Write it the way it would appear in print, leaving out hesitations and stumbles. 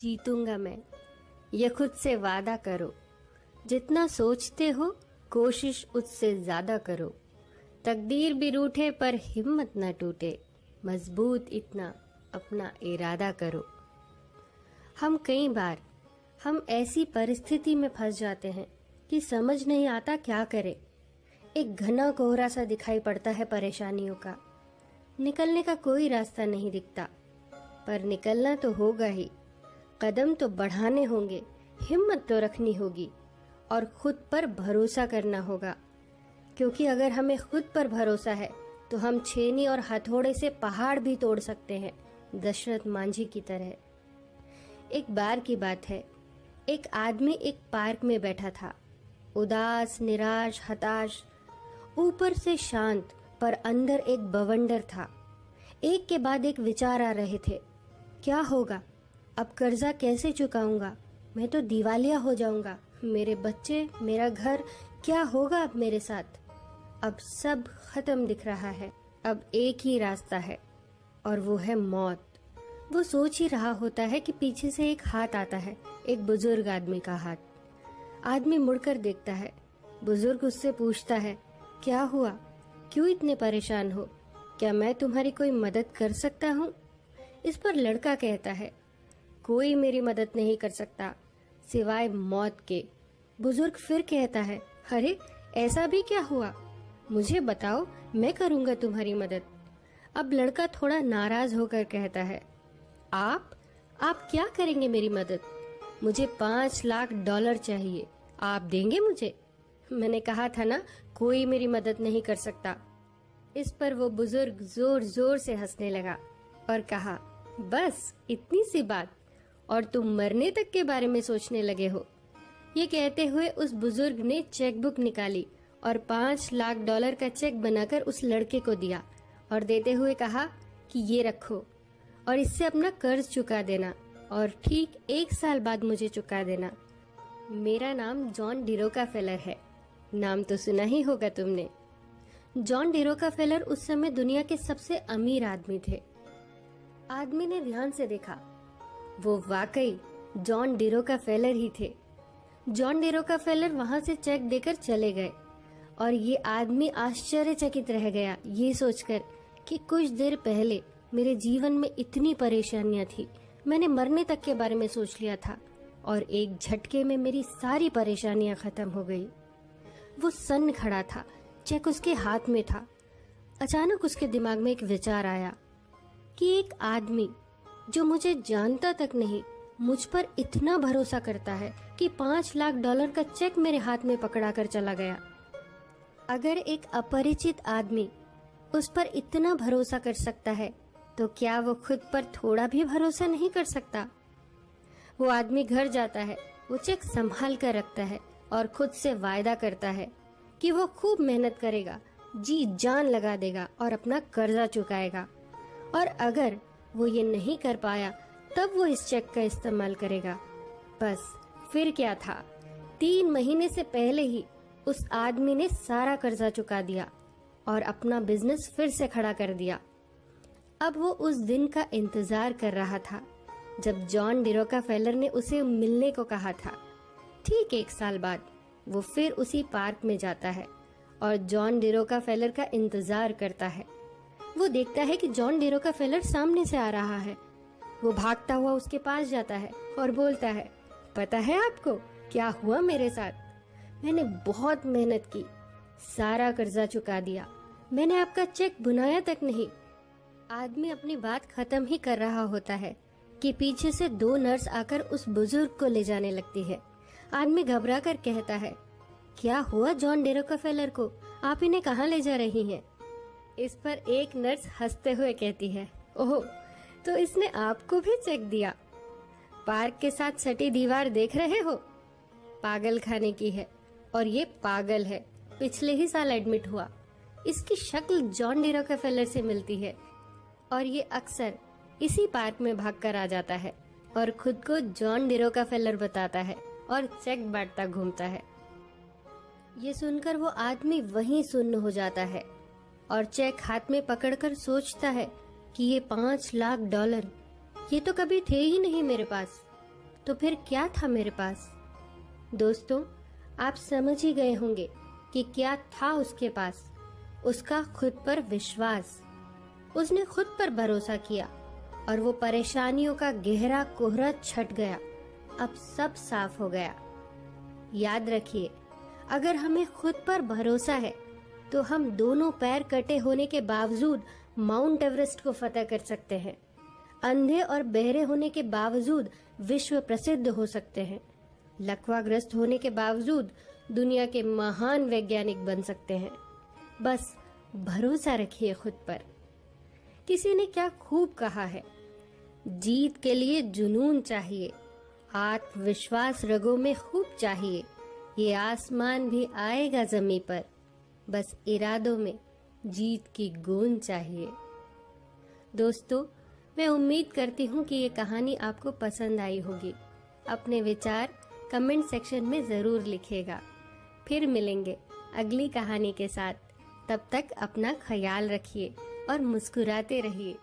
जीतूंगा मैं, ये खुद से वादा करो। जितना सोचते हो कोशिश उससे ज्यादा करो। तकदीर भी रूठे पर हिम्मत न टूटे, मजबूत इतना अपना इरादा करो। कई बार हम ऐसी परिस्थिति में फंस जाते हैं कि समझ नहीं आता क्या करें। एक घना कोहरा सा दिखाई पड़ता है परेशानियों का। निकलने का कोई रास्ता नहीं दिखता, पर निकलना तो होगा ही। कदम तो बढ़ाने होंगे, हिम्मत तो रखनी होगी और खुद पर भरोसा करना होगा। क्योंकि अगर हमें खुद पर भरोसा है तो हम छेनी और हथौड़े से पहाड़ भी तोड़ सकते हैं, दशरथ मांझी की तरह। एक बार की बात है, एक आदमी एक पार्क में बैठा था, उदास, निराश, हताश। ऊपर से शांत पर अंदर एक बवंडर था। एक के बाद एक विचार आ रहे थे। क्या होगा? अब कर्जा कैसे चुकाऊंगा? मैं तो दिवालिया हो जाऊंगा। मेरे बच्चे, मेरा घर, क्या होगा अब मेरे साथ? अब सब खत्म दिख रहा है। अब एक ही रास्ता है और वो है मौत। वो सोच ही रहा होता है कि पीछे से एक हाथ आता है, एक बुजुर्ग आदमी का हाथ। आदमी मुड़कर देखता है। बुजुर्ग उससे पूछता है, क्या हुआ? क्यों इतने परेशान हो? क्या मैं तुम्हारी कोई मदद कर सकता हूँ? इस पर लड़का कहता है, कोई मेरी मदद नहीं कर सकता सिवाय मौत के। बुजुर्ग फिर कहता है, अरे ऐसा भी क्या हुआ? मुझे बताओ, मैं करूंगा तुम्हारी मदद। अब लड़का थोड़ा नाराज होकर कहता है, आप क्या करेंगे मेरी मदद? मुझे $5 लाख चाहिए, आप देंगे मुझे? मैंने कहा था ना, कोई मेरी मदद नहीं कर सकता। इस पर वो बुजुर्ग जोर जोर से हंसने लगा और कहा, बस इतनी सी बात और तुम मरने तक के बारे में सोचने लगे हो? ये कहते हुए उस बुजुर्ग ने चेकबुक निकाली और $5 लाख का चेक बनाकर उस लड़के को दिया और देते हुए कहा कि ये रखो और इससे अपना कर्ज चुका देना और ठीक 1 साल बाद मुझे चुका देना। मेरा नाम जॉन डिरोकाफेलर है। नाम तो सुना ही होगा तुमने। जॉन डिरोकाफेलर उस समय दुनिया के सबसे अमीर आदमी थे। आदमी ने ध्यान से देखा, वो वाकई जॉन डिरोकाफेलर ही थे। जॉन डिरोकाफेलर वहां से चेक देकर चले गए और ये आदमी आश्चर्यचकित रह गया ये सोचकर कि कुछ देर पहले मेरे जीवन में इतनी परेशानियां थी, मैंने मरने तक के बारे में सोच लिया था और एक झटके में मेरी सारी परेशानियां खत्म हो गई। वो सन्न खड़ा था, चेक उसके हाथ में था। अचानक उसके दिमाग में एक विचार आया कि एक आदमी जो मुझे जानता तक नहीं, मुझ पर इतना भरोसा करता है कि $5 लाख का चेक मेरे हाथ में पकड़ा कर चला गया। अगर एक अपरिचित आदमी उस पर इतना भरोसा कर सकता है तो क्या वो खुद पर थोड़ा भी भरोसा नहीं कर सकता? वो आदमी घर जाता है, वो चेक संभाल कर रखता है और खुद से वायदा करता है कि वो खूब मेहनत करेगा, जी जान लगा देगा और अपना कर्जा चुकाएगा। और अगर वो ये नहीं कर पाया तब वो इस चेक का इस्तेमाल करेगा। बस फिर क्या था, 3 महीने से पहले ही उस आदमी ने सारा कर्जा चुका दिया और अपना बिजनेस फिर से खड़ा कर दिया। अब वो उस दिन का इंतजार कर रहा था जब जॉन डिरोकाफेलर ने उसे मिलने को कहा था। ठीक 1 साल बाद वो फिर उसी पार्क में जाता है और जॉन डिरोकाफेलर का इंतजार करता है। वो देखता है कि जॉन डिरोकाफेलर सामने से आ रहा है। वो भागता हुआ उसके पास जाता है और बोलता है, पता है आपको क्या हुआ मेरे साथ? मैंने बहुत मेहनत की, सारा कर्जा चुका दिया, मैंने आपका चेक भुनाया तक नहीं। आदमी अपनी बात खत्म ही कर रहा होता है कि पीछे से 2 नर्स आकर उस बुजुर्ग को ले जाने लगती है। आदमी घबरा कर कहता है, क्या हुआ जॉन डिरोकाफेलर को? आप इन्हें कहाँ ले जा रही हैं? इस पर एक नर्स हंसते हुए कहती है, ओह, तो इसने आपको भी चेक दिया? पार्क के साथ सटी दीवार देख रहे हो? पागल खाने की है और ये पागल है, पिछले ही साल एडमिट हुआ। इसकी शक्ल जॉन डिरोकाफेलर से मिलती है और ये अक्सर इसी पार्क में भागकर आ जाता है और खुद को जॉन डिरोकाफेलर बताता है और चेक बांटता घूमता है। ये सुनकर वो आदमी वहीं सुन्न हो जाता है और चेक हाथ में पकड़कर सोचता है कि ये $5 लाख, ये तो कभी थे ही नहीं मेरे पास। तो फिर क्या था मेरे पास। दोस्तों, आप समझ ही गए होंगे कि क्या था उसके पास। उसका खुद पर विश्वास। उसने खुद पर भरोसा किया और वो परेशानियों का गहरा कोहरा छट गया। अब सब साफ हो गया। याद रखिए, अगर हमें खुद पर भरोसा है तो हम दोनों पैर कटे होने के बावजूद माउंट एवरेस्ट को फतह कर सकते हैं। अंधे और बहरे होने के बावजूद विश्व प्रसिद्ध हो सकते हैं। लकवाग्रस्त होने के बावजूद दुनिया के महान वैज्ञानिक बन सकते हैं। बस भरोसा रखिए खुद पर। किसी ने क्या खूब कहा है, जीत के लिए जुनून चाहिए, आत्मविश्वास रगों में खूब चाहिए, ये आसमान भी आएगा जमीन पर, बस इरादों में जीत की गूंज चाहिए। दोस्तों, मैं उम्मीद करती हूँ कि ये कहानी आपको पसंद आई होगी। अपने विचार कमेंट सेक्शन में जरूर लिखिएगा। फिर मिलेंगे अगली कहानी के साथ। तब तक अपना ख्याल रखिए और मुस्कुराते रहिए।